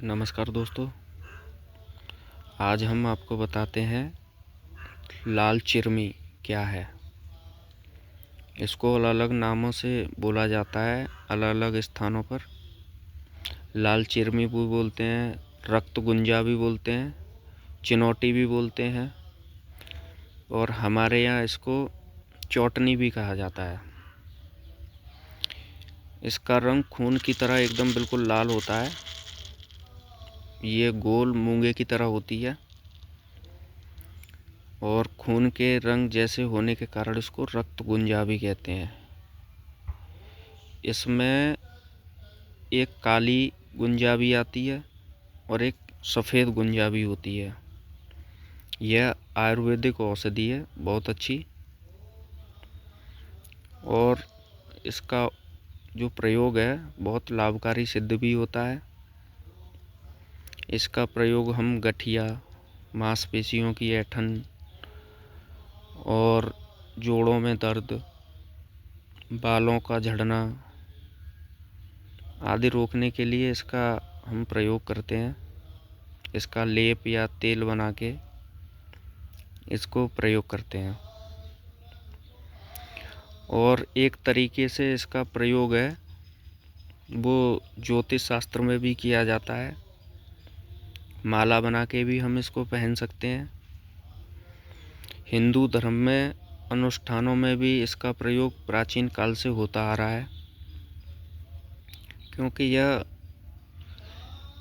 नमस्कार दोस्तों, आज हम आपको बताते हैं लाल चिरमी क्या है। इसको अलग अलग नामों से बोला जाता है अलग अलग स्थानों पर। लाल चिरमी भी बोलते हैं, रक्त गुंजा भी बोलते हैं, चिनौटी भी बोलते हैं और हमारे यहाँ इसको चौटनी भी कहा जाता है। इसका रंग खून की तरह एकदम बिल्कुल लाल होता है। ये गोल मूंगे की तरह होती है और खून के रंग जैसे होने के कारण इसको रक्त गुंजा भी कहते हैं। इसमें एक काली गुंजा भी आती है और एक सफ़ेद गुंजा भी होती है। यह आयुर्वेदिक औषधि है, बहुत अच्छी। और इसका जो प्रयोग है बहुत लाभकारी सिद्ध भी होता है। इसका प्रयोग हम गठिया, मांसपेशियों की ऐंठन और जोड़ों में दर्द, बालों का झड़ना आदि रोकने के लिए इसका हम प्रयोग करते हैं। इसका लेप या तेल बना के इसको प्रयोग करते हैं। और एक तरीके से इसका प्रयोग है वो ज्योतिष शास्त्र में भी किया जाता है। माला बना के भी हम इसको पहन सकते हैं। हिंदू धर्म में अनुष्ठानों में भी इसका प्रयोग प्राचीन काल से होता आ रहा है, क्योंकि यह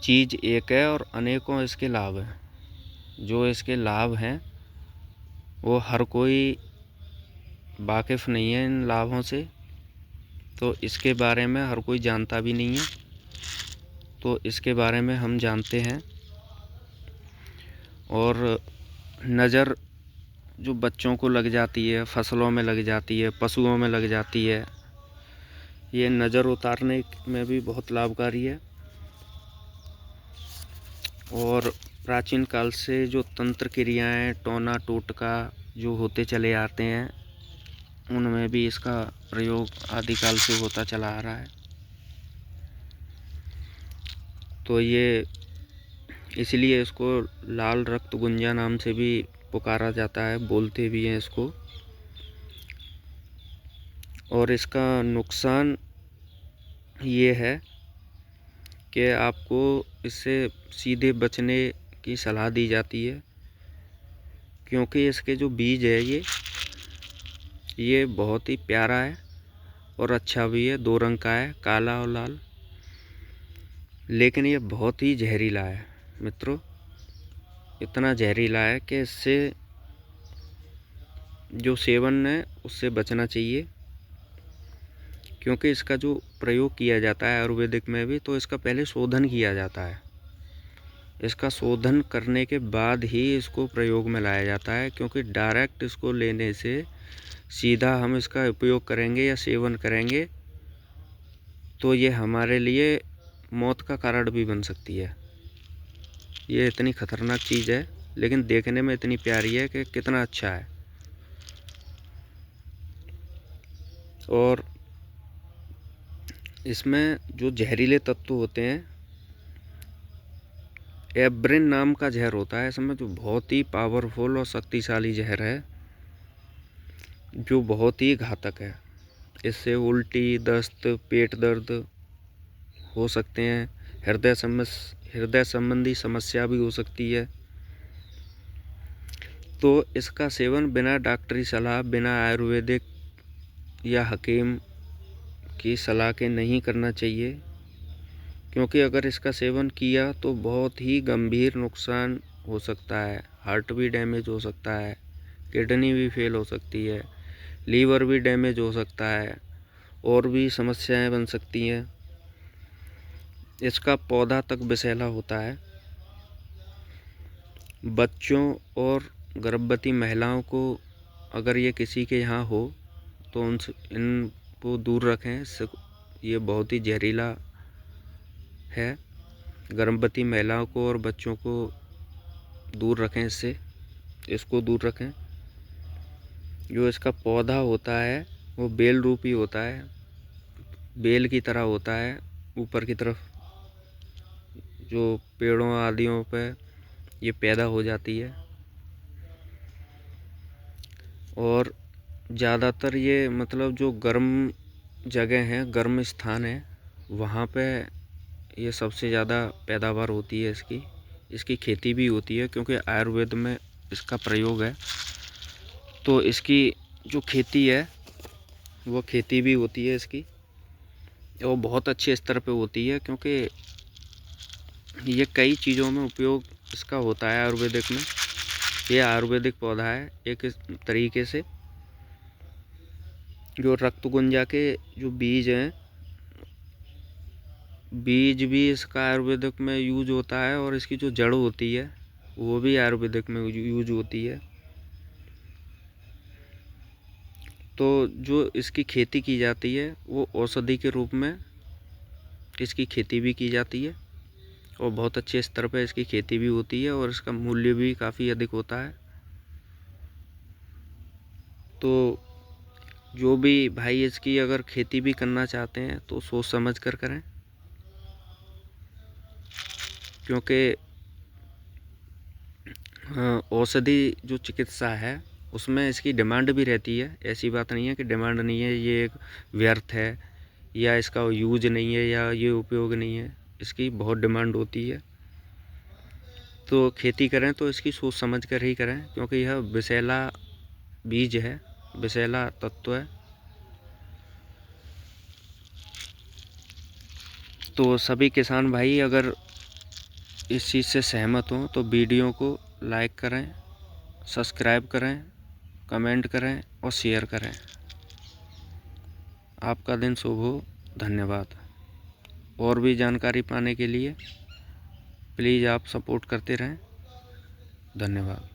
चीज़ एक है और अनेकों इसके लाभ हैं। जो इसके लाभ हैं वो हर कोई वाकिफ़ नहीं है इन लाभों से, तो इसके बारे में हर कोई जानता भी नहीं है। तो इसके बारे में हम जानते हैं। और नज़र जो बच्चों को लग जाती है, फसलों में लग जाती है, पशुओं में लग जाती है, ये नज़र उतारने में भी बहुत लाभकारी है। और प्राचीन काल से जो तंत्र क्रियाएँ, टोना टोटका जो होते चले आते हैं, उनमें भी इसका प्रयोग आदिकाल से होता चला आ रहा है। तो ये इसलिए इसको लाल रक्त गुंजा नाम से भी पुकारा जाता है, बोलते भी हैं इसको। और इसका नुकसान ये है कि आपको इससे सीधे बचने की सलाह दी जाती है, क्योंकि इसके जो बीज है ये बहुत ही प्यारा है और अच्छा भी है। 2 रंग का है, काला और लाल। लेकिन ये बहुत ही जहरीला है मित्रों। इतना जहरीला है कि इससे जो सेवन है उससे बचना चाहिए, क्योंकि इसका जो प्रयोग किया जाता है आयुर्वेदिक में भी, तो इसका पहले शोधन किया जाता है। इसका शोधन करने के बाद ही इसको प्रयोग में लाया जाता है, क्योंकि डायरेक्ट इसको लेने से सीधा हम इसका उपयोग करेंगे या सेवन करेंगे तो ये हमारे लिए मौत का कारण भी बन सकती है। ये इतनी खतरनाक चीज़ है, लेकिन देखने में इतनी प्यारी है कि कितना अच्छा है। और इसमें जो जहरीले तत्व होते हैं, एब्रिन नाम का जहर होता है इसमें, जो बहुत ही पावरफुल और शक्तिशाली जहर है, जो बहुत ही घातक है। इससे उल्टी, दस्त, पेट दर्द हो सकते हैं, हृदय संबंधी समस्या भी हो सकती है। तो इसका सेवन बिना डॉक्टरी सलाह, बिना आयुर्वेदिक या हकीम की सलाह के नहीं करना चाहिए, क्योंकि अगर इसका सेवन किया तो बहुत ही गंभीर नुकसान हो सकता है। हार्ट भी डैमेज हो सकता है, किडनी भी फेल हो सकती है, लीवर भी डैमेज हो सकता है, और भी समस्याएं बन सकती हैं। इसका पौधा तक विषैला होता है। बच्चों और गर्भवती महिलाओं को अगर ये किसी के यहाँ हो तो उनसे इनको दूर रखें। ये बहुत ही जहरीला है। गर्भवती महिलाओं को और बच्चों को दूर रखें, इसको दूर रखें। जो इसका पौधा होता है वो बेल रूपी होता है, बेल की तरह होता है, ऊपर की तरफ जो पेड़ों आदियों पे ये पैदा हो जाती है। और ज़्यादातर ये मतलब जो गर्म जगह हैं, गर्म स्थान है, वहाँ पे ये सबसे ज़्यादा पैदावार होती है इसकी खेती भी होती है, क्योंकि आयुर्वेद में इसका प्रयोग है। तो इसकी जो खेती है वो खेती भी होती है इसकी, और बहुत अच्छे स्तर पे होती है, क्योंकि ये कई चीज़ों में उपयोग इसका होता है आयुर्वेदिक में। ये आयुर्वेदिक पौधा है एक इस तरीके से। जो रक्तकुंजा के जो बीज हैं, बीज भी इसका आयुर्वेदिक में यूज होता है, और इसकी जो जड़ होती है वो भी आयुर्वेदिक में यूज होती है। तो जो इसकी खेती की जाती है वो औषधि के रूप में इसकी खेती भी की जाती है, और बहुत अच्छे स्तर पर इसकी खेती भी होती है, और इसका मूल्य भी काफ़ी अधिक होता है। तो जो भी भाई इसकी अगर खेती भी करना चाहते हैं तो सोच समझ कर करें, क्योंकि औषधि जो चिकित्सा है उसमें इसकी डिमांड भी रहती है। ऐसी बात नहीं है कि डिमांड नहीं है, ये एक व्यर्थ है या इसका यूज नहीं है या ये उपयोग नहीं है, इसकी बहुत डिमांड होती है। तो खेती करें तो इसकी सोच समझ कर ही करें, क्योंकि यह विषैला बीज है, विषैला तत्व है। तो सभी किसान भाई अगर इस चीज़ से सहमत हों तो वीडियो को लाइक करें, सब्सक्राइब करें, कमेंट करें और शेयर करें। आपका दिन शुभ हो। धन्यवाद। और भी जानकारी पाने के लिए प्लीज़ आप सपोर्ट करते रहें। धन्यवाद।